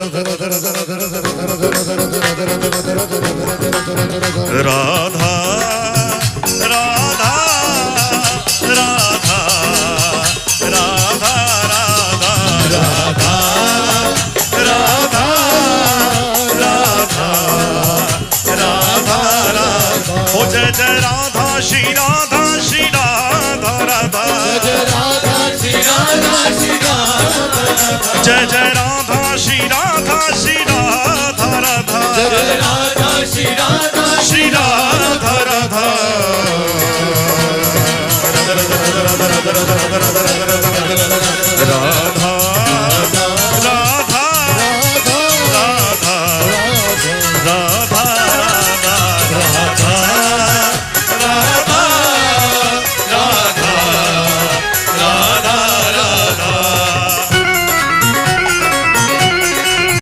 राधा राधा राधा राधा राधा राधा राधा राधा राधा राधा ओ जय जय राधा श्री राधा श्री राधा राधा जय राधा श्री राधा श्री राधा जय जय राधा श्री राधा श्री राधा राधा जय राधा श्री राधा श्री राधा